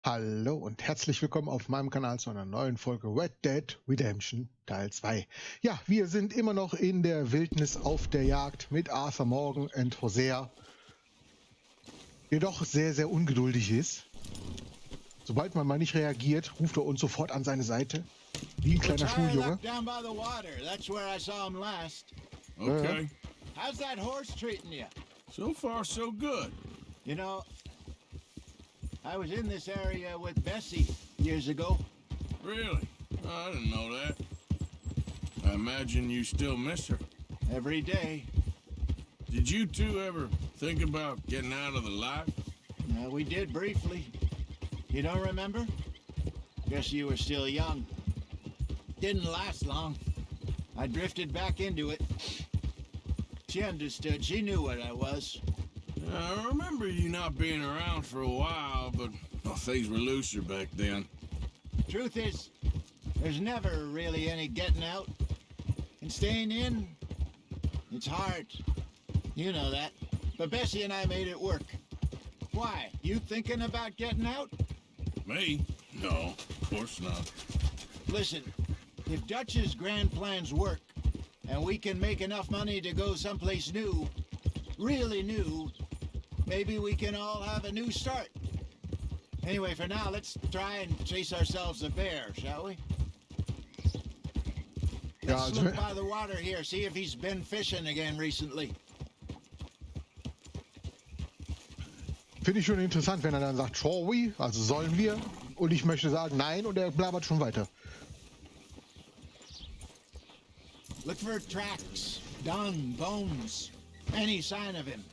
Hallo und herzlich willkommen auf meinem Kanal zu einer neuen Folge Red Dead Redemption Teil 2. Ja, wir sind immer noch in der Wildnis auf der Jagd mit Arthur Morgan und Hosea, der doch sehr, sehr ungeduldig ist. Sobald man mal nicht reagiert, ruft er uns sofort an seine Seite, wie ein kleiner Schuljunge. Okay. How's that horse treating you? So far, so good. You know, I was in this area with Bessie years ago. Really? I didn't know that. I imagine you still miss her. Every day. Did you two ever think about getting out of the life? We did briefly. You don't remember? Guess you were still young. Didn't last long. I drifted back into it. She understood. She knew what I was. I remember you not being around for a while, but things were looser back then. Truth is, there's never really any getting out. And staying in, it's hard. You know that. But Bessie and I made it work. Why? You thinking about getting out? Me? No, of course not. Listen, if Dutch's grand plans work, and we can make enough money to go someplace new, really new, maybe we can all have a new start. Anyway, for now, let's try and chase ourselves a bear, shall we? Let's look by the water here, see if he's been fishing again recently. Finde ich schon interessant, wenn er dann sagt, shall we, also sollen wir, und ich möchte sagen nein, und er blabbert schon weiter. Look for tracks, dung, bones, any sign of him.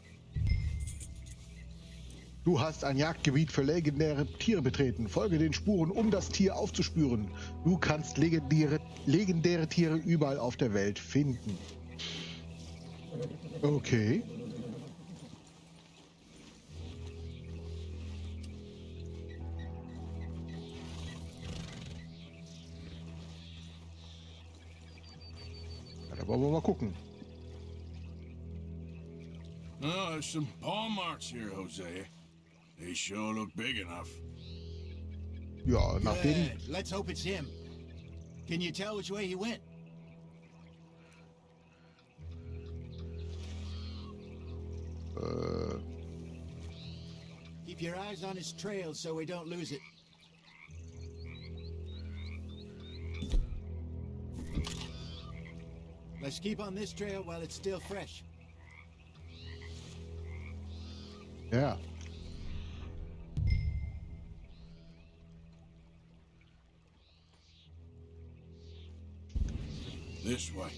Du hast ein Jagdgebiet für legendäre Tiere betreten. Folge den Spuren, um das Tier aufzuspüren. Du kannst legendäre Tiere überall auf der Welt finden. Okay. Ja, da wollen wir mal gucken. Oh, there's some paw marks here, Jose. They sure look big enough. Ja, nach denen. Good. Let's hope it's him. Can you tell which way he went? Keep your eyes on his trail so we don't lose it. Let's keep on this trail while it's still fresh. Ja. This way.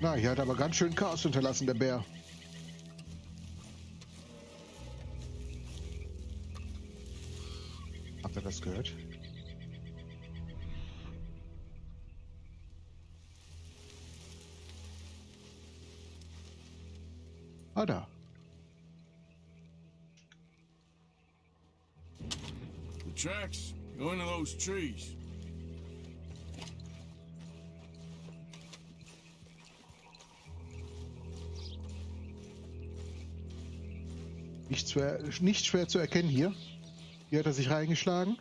Na, hier hat aber ganz schön Chaos hinterlassen, der Bär. Habt ihr das gehört? Ah, da. The tracks go into those trees. Nicht schwer zu erkennen hier. Hier hat er sich reingeschlagen.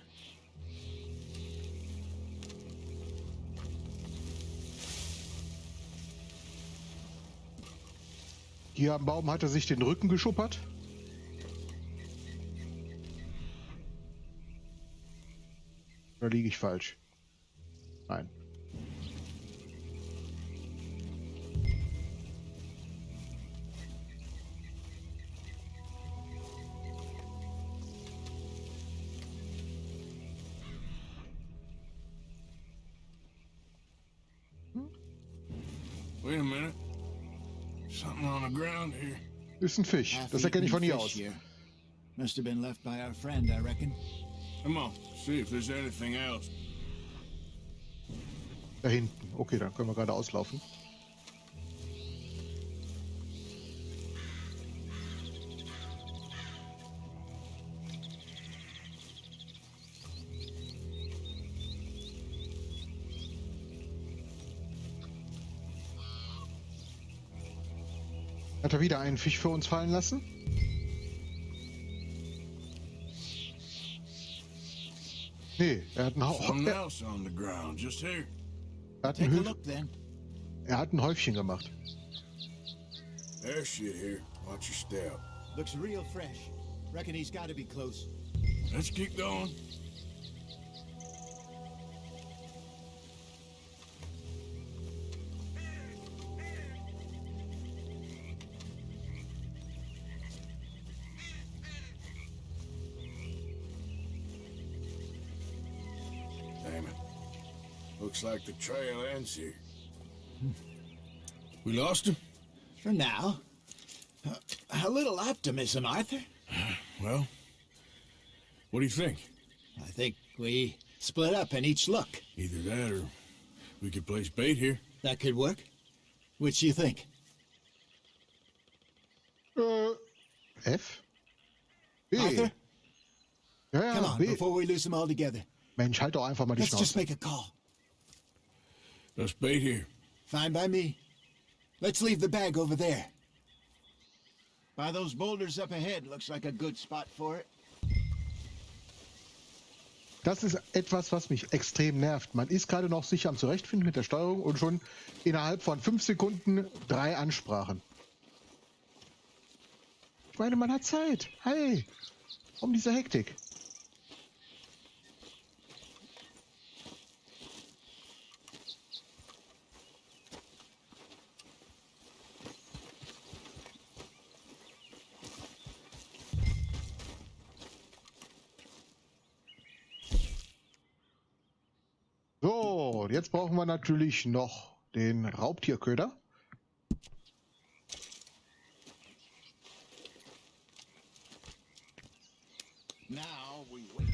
Hier am Baum hat er sich den Rücken geschuppert. Oder liege ich falsch? Nein. Wait a minute. Something on the ground here. Ist ein Fisch. Das erkenne ich von hier aus. Must have been left by our friend, I reckon. Come on, see if there's anything else. Da hinten. Okay, dann können wir gerade auslaufen. Hat er wieder einen Fisch für uns fallen lassen? Nee, er hat Something else on the ground, just here. Take a look then. Er hat ein Häufchen gemacht. There's shit here. Watch your step. Looks real fresh. Reckon he's got to be close. Let's keep going. Damn it. Looks like the trail ends here. We lost him? For now. A little optimism, Arthur. Well, what do you think? I think we split up and each look. Either that or we could place bait here. That could work. Which you think? F? B. Arthur, Ja, come on, B. before we lose them all together. Mensch, halt doch einfach mal die Let's just Schnauze. make a call. Let's bait here. Fine by me. Let's leave the bag over there. By those boulders up ahead, looks like a good spot for it. Das ist etwas, was mich extrem nervt. Man ist gerade noch sich am Zurechtfinden mit der Steuerung und schon innerhalb von 5 Sekunden 3 Ansprachen. Ich meine, man hat Zeit. Hey, warum diese Hektik? So, jetzt brauchen wir natürlich noch den Raubtierköder. Now we wait.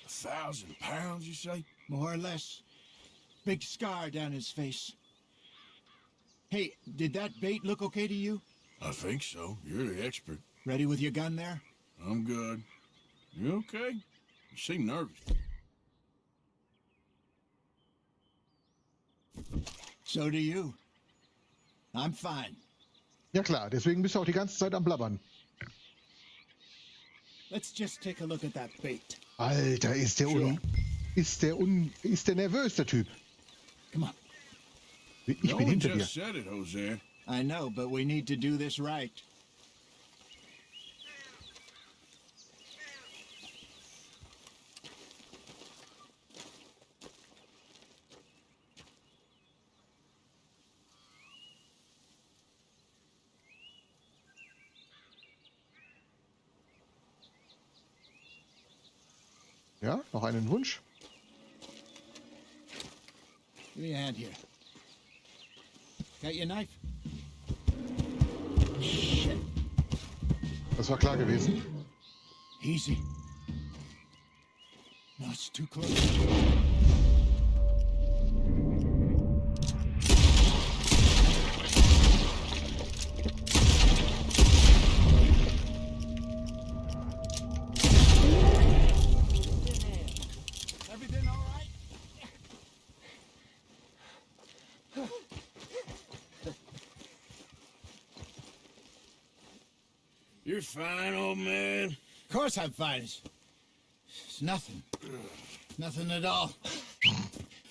£1,000, you say? More or less. Big scar down his face. Hey, did that bait look okay to you? I think so. You're the expert. Ready with your gun there? I'm good. You okay? You seem nervous. So do you. I'm fine. Ja klar, deswegen bist du auch die ganze Zeit am Blabbern. Let's just take a look at that bait. Alter, ist der nervös, der Typ. Come on. Ich No bin one hinter dir. just said it, Jose. I know, but we need to do this right. Ja, noch einen Wunsch? Give me a hand here. Got your knife? Shit. Das war klar gewesen. Easy. No, it's too close. Everything all right? You're fine, old man. Of course I'm fine. It's nothing. Nothing at all.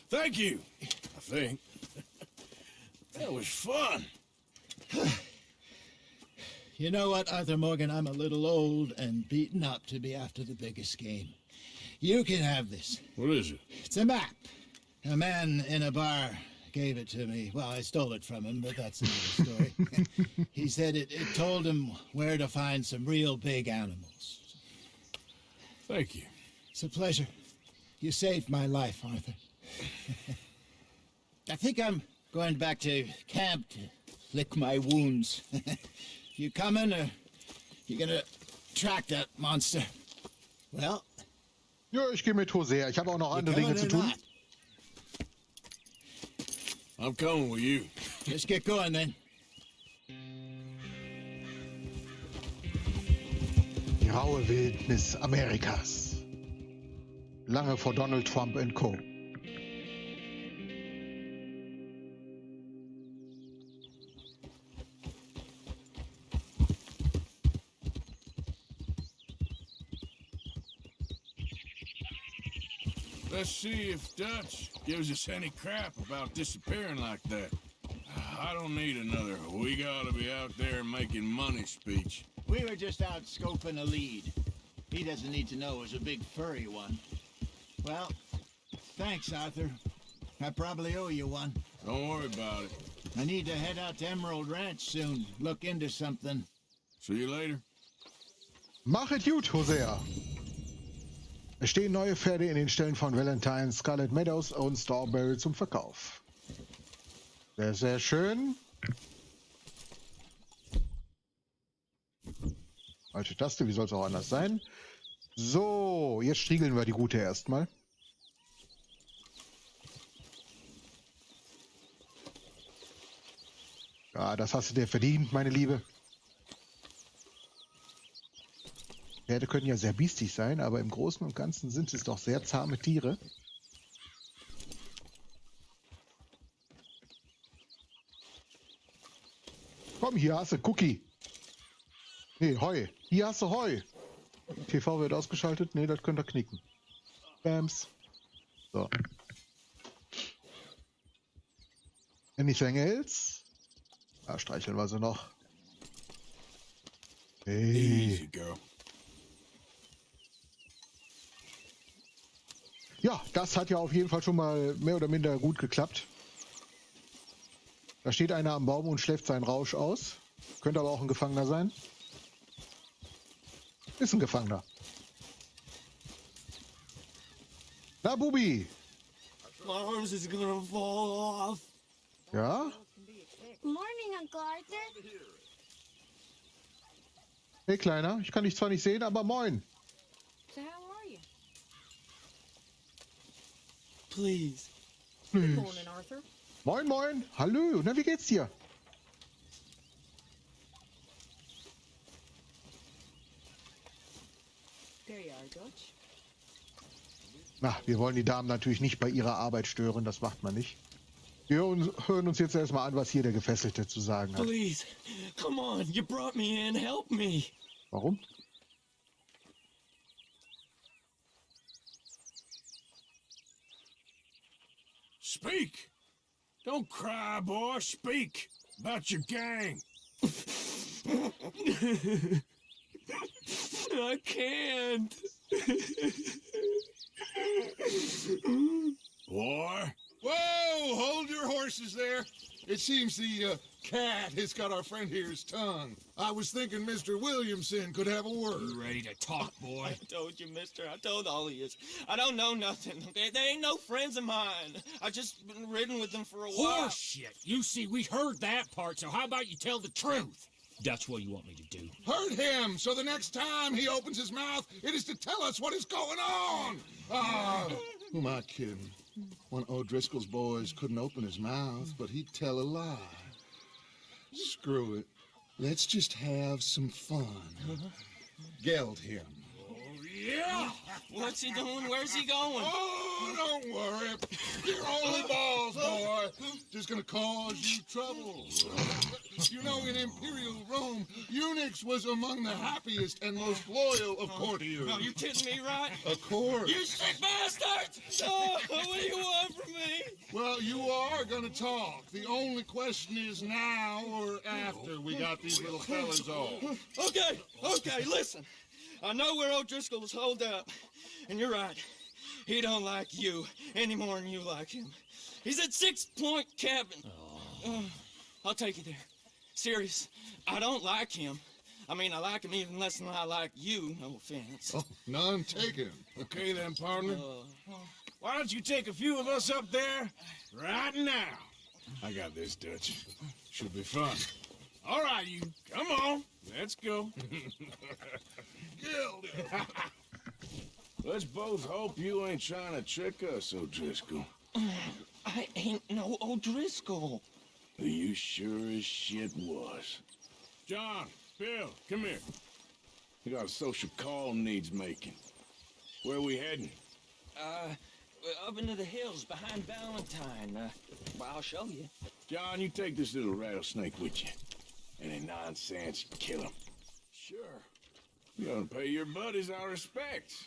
Thank you. I think. That was fun. You know what, Arthur Morgan? I'm a little old and beaten up to be after the biggest game. You can have this. What is it? It's a map. A man in a bar gave it to me. Well, I stole it from him, but that's another story. He said it told him where to find some real big animals. Thank you. It's a pleasure. You saved my life, Arthur. I think I'm going back to camp to lick my wounds. You coming, or you gonna track that monster? Well, Ja, ich gehe mit Hosea. Ich habe auch noch you andere coming Dinge zu or tun. not? I'm coming with you. Let's get going then. Die raue Wildnis Amerikas. Lange vor Donald Trump und Co. Let's see if Dutch gives us any crap about disappearing like that. I don't need another "we gotta be out there making money" speech. We were just out scoping a lead. He doesn't need to know it was a big furry one. Well, thanks, Arthur. I probably owe you one. Don't worry about it. I need to head out to Emerald Ranch soon. Look into something. See you later. Mach es gut, Hosea. Es stehen neue Pferde in den Ställen von Valentine, Scarlet Meadows und Strawberry zum Verkauf. Sehr, sehr schön. Falsche Taste, wie soll es auch anders sein? So, jetzt striegeln wir die Route erstmal. Ja, das hast du dir verdient, meine Liebe. Pferde können ja sehr biestig sein, aber im Großen und Ganzen sind es doch sehr zahme Tiere. Komm, hier hast du Cookie. Nee, Heu. Hier hast du Heu. TV wird ausgeschaltet. Nee, das könnt ihr knicken. Bams. So. Anything else? Da streicheln wir sie noch. Hey. Easy, girl. Ja, das hat ja auf jeden Fall schon mal mehr oder minder gut geklappt. Da steht einer am Baum und schläft seinen Rausch aus. Könnte aber auch ein Gefangener sein. Ist ein Gefangener. Na, Bubi. My arms is gonna fall off. Ja? Morning, Uncle Arthur. Hey, Kleiner. Ich kann dich zwar nicht sehen, aber moin. So how are you? Please. Good morning, Arthur. Moin, moin. Hallo. Na, wie geht's dir? There you are, Dutch. Na, wir wollen die Damen natürlich nicht bei ihrer Arbeit stören. Das macht man nicht. Wir hören uns jetzt erstmal an, was hier der Gefesselte zu sagen hat. Please. Come on. You brought me in. Help me. Warum? Speak! Don't cry, boy. Speak about your gang. I can't. Boy. Whoa! Hold your horses there. It seems the cat has got our friend here's tongue. I was thinking Mr. Williamson could have a word. You ready to talk, boy? I told you, mister. I told all of you. I don't know nothing, okay? They ain't no friends of mine. I just been ridden with them for a while. Horse shit. You see, we heard that part, so how about you tell the truth? That's what you want me to do. Hurt him, so the next time he opens his mouth, it is to tell us what is going on. Who am I kidding? One of O'Driscoll's boys couldn't open his mouth, but he'd tell a lie. Screw it. Let's just have some fun. Geld him. Yeah! What's he doing? Where's he going? Oh, don't worry. You're only balls, boy. Just gonna cause you trouble. You know, in Imperial Rome, eunuchs was among the happiest and most loyal of courtiers. No, you kidding me, right? Of course. You sick bastard! Oh, what do you want from me? Well, you are gonna talk. The only question is now or after we got these little fellas off. Okay, listen. I know where O'Driscoll's holed up, and you're right. He don't like you any more than you like him. He's at 6 Point Cabin. I'll take you there. Serious, I don't like him. I mean, I like him even less than I like you, no offense. Oh, none taken. Okay then, partner. Why don't you take a few of us up there right now? I got this, Dutch. Should be fun. All right, you. Come on. Let's go. Geld him. Let's both hope you ain't trying to trick us, O'Driscoll. I ain't no O'Driscoll. You sure as shit was. John, Bill, come here. I got a social call needs making. Where are we heading? Up into the hills behind Valentine. Well, I'll show you. John, you take this little rattlesnake with you. Any nonsense, kill him. Sure. You're gonna pay your buddies our respects.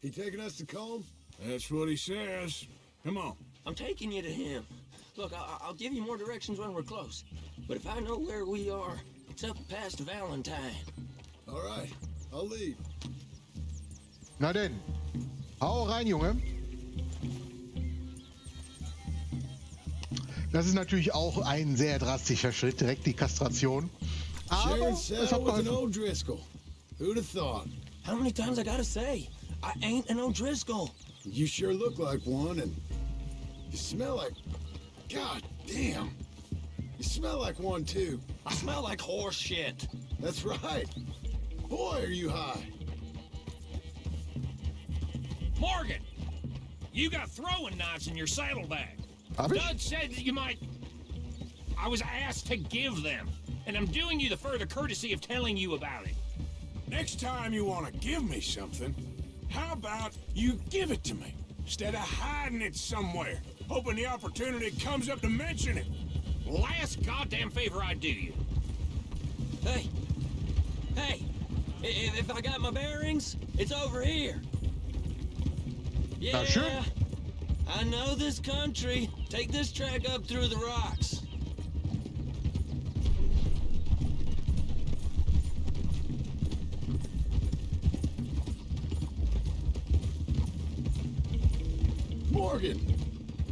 He taking us to Colm? That's what he says. Come on. I'm taking you to him. Look, I'll give you more directions when we're close. But if I know where we are, it's up past Valentine. All right, I'll lead. Na denn, hau rein, Junge. Das ist natürlich auch ein sehr drastischer Schritt, direkt die Kastration. Aber Sharing es cell hat with an geholfen. O'Driscoll. Who'd have thought? How many times I gotta say? I ain't an O'Driscoll. You sure look like one, and you smell like... God damn. You smell like one, too. I smell like horse shit. That's right. Boy, are you high. Morgan, you got throwing knives in your saddlebag. Hab ich? Doug said that you might... I was asked to give them, and I'm doing you the further courtesy of telling you about it. Next time you want to give me something, how about you give it to me, instead of hiding it somewhere, hoping the opportunity comes up to mention it. Last goddamn favor I do you. Hey, if I got my bearings, it's over here. Yeah, sure. I know this country. Take this track up through the rocks. Morgan,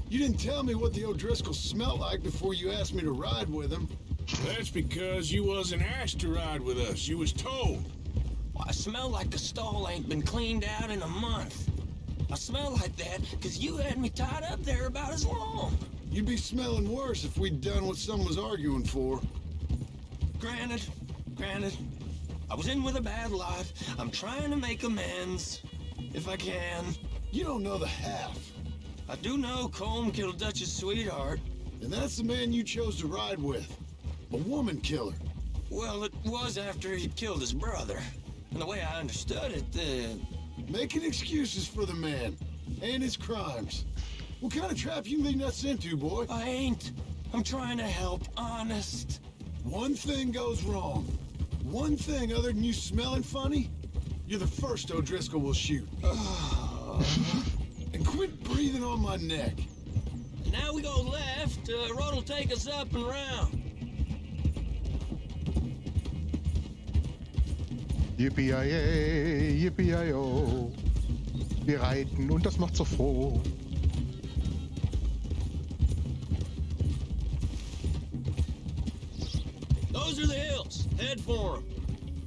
you didn't tell me what the O'Driscolls smelled like before you asked me to ride with them. That's because you wasn't asked to ride with us. You was told. I smell like the stall ain't been cleaned out in a month. I smell like that because you had me tied up there about as long. You'd be smelling worse if we'd done what someone was arguing for. Granted. I was in with a bad lot. I'm trying to make amends, if I can. You don't know the half. I do know Colm killed Dutch's sweetheart. And that's the man you chose to ride with. A woman killer. Well, it was after he'd killed his brother. And the way I understood it, Making excuses for the man and his crimes. What kind of trap you leading us into, boy? I ain't. I'm trying to help, honest. One thing goes wrong. One thing other than you smelling funny, you're the first O'Driscoll will shoot. And quit breathing on my neck. Now we go left. Road'll take us up and round. Yippie-yay, yippie-yo. Wir reiten und das macht so froh. Those are the hills. Head for them.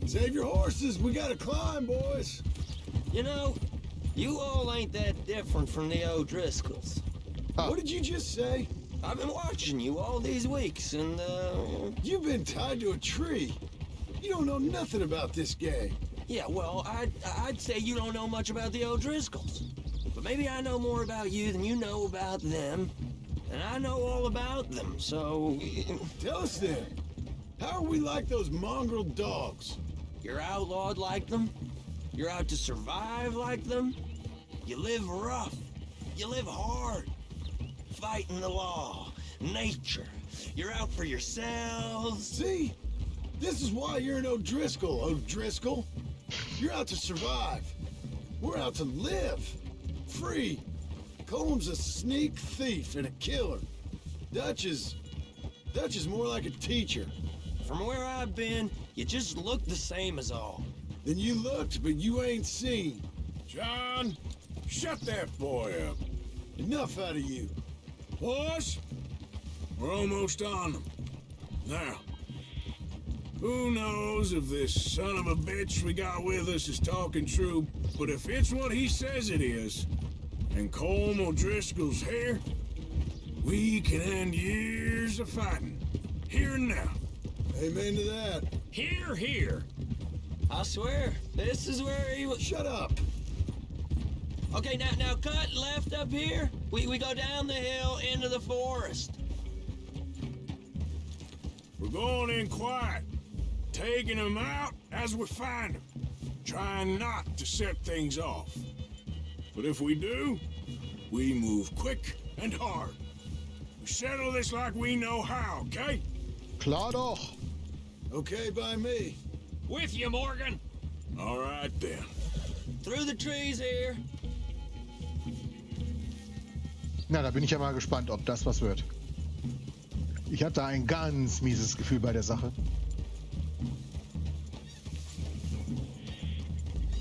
Save your horses. We gotta climb, boys. You know, you all ain't that different from the O'Driscolls. What did you just say? I've been watching you all these weeks, and, You've been tied to a tree. You don't know nothing about this gang. yeah, well, I'd say you don't know much about the O'Driscolls. But maybe I know more about you than you know about them. And I know all about them, so... Tell us then. How are we like those mongrel dogs? You're outlawed like them. You're out to survive like them. You live rough. You live hard. Fighting the law, nature. You're out for yourselves. See? This is why you're an O'Driscoll, O'Driscoll. You're out to survive. We're out to live. Free. Colm's a sneak thief and a killer. Dutch is more like a teacher. From where I've been, you just look the same as all. Then you looked, but you ain't seen. John, shut that boy up. Enough out of you. Boys, we're almost on them. Now, who knows if this son of a bitch we got with us is talking true, but if it's what he says it is, and Colm O'Driscoll's here, we can end years of fighting, here and now. Amen to that. Here. I swear, this is where he was. Shut up. Okay, now cut left up here. We go down the hill into the forest. We're going in quiet. taking them out as we find them, trying not to set things off. But if we do, we move quick and hard. We settle this like we know how, okay? Klar doch. Okay by me. With you, Morgan. All right then. Through the trees here. Na, da bin ich ja mal gespannt, ob das was wird. Ich hatte ein ganz mieses Gefühl bei der Sache.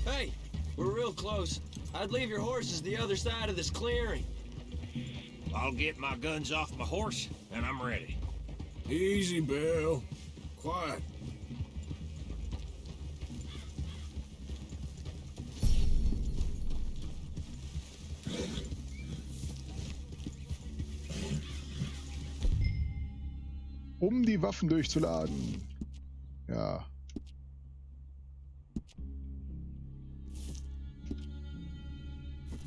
Hey, we're real close. I'd leave your horses the other side of this clearing. I'll get my guns off my horse, and I'm ready. Easy, Bill. Quiet. Um die Waffen durchzuladen. Ja.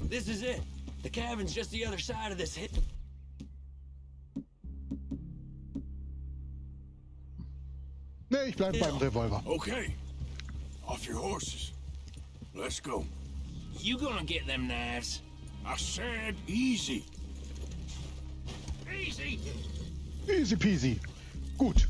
This is it. The cabin's just the other side of this hit. Ne, ich bleib beim Revolver. Okay. Off your horses. Let's go. You gonna get them knives? I said easy. Easy. Easy peasy. Gut.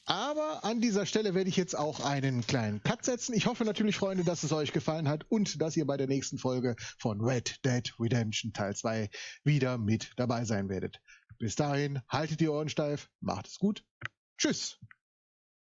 Aber an dieser Stelle werde ich jetzt auch einen kleinen Cut setzen. Ich hoffe natürlich, Freunde, dass es euch gefallen hat und dass ihr bei der nächsten Folge von Red Dead Redemption Teil 2 wieder mit dabei sein werdet. Bis dahin, haltet die Ohren steif, macht es gut. Tschüss.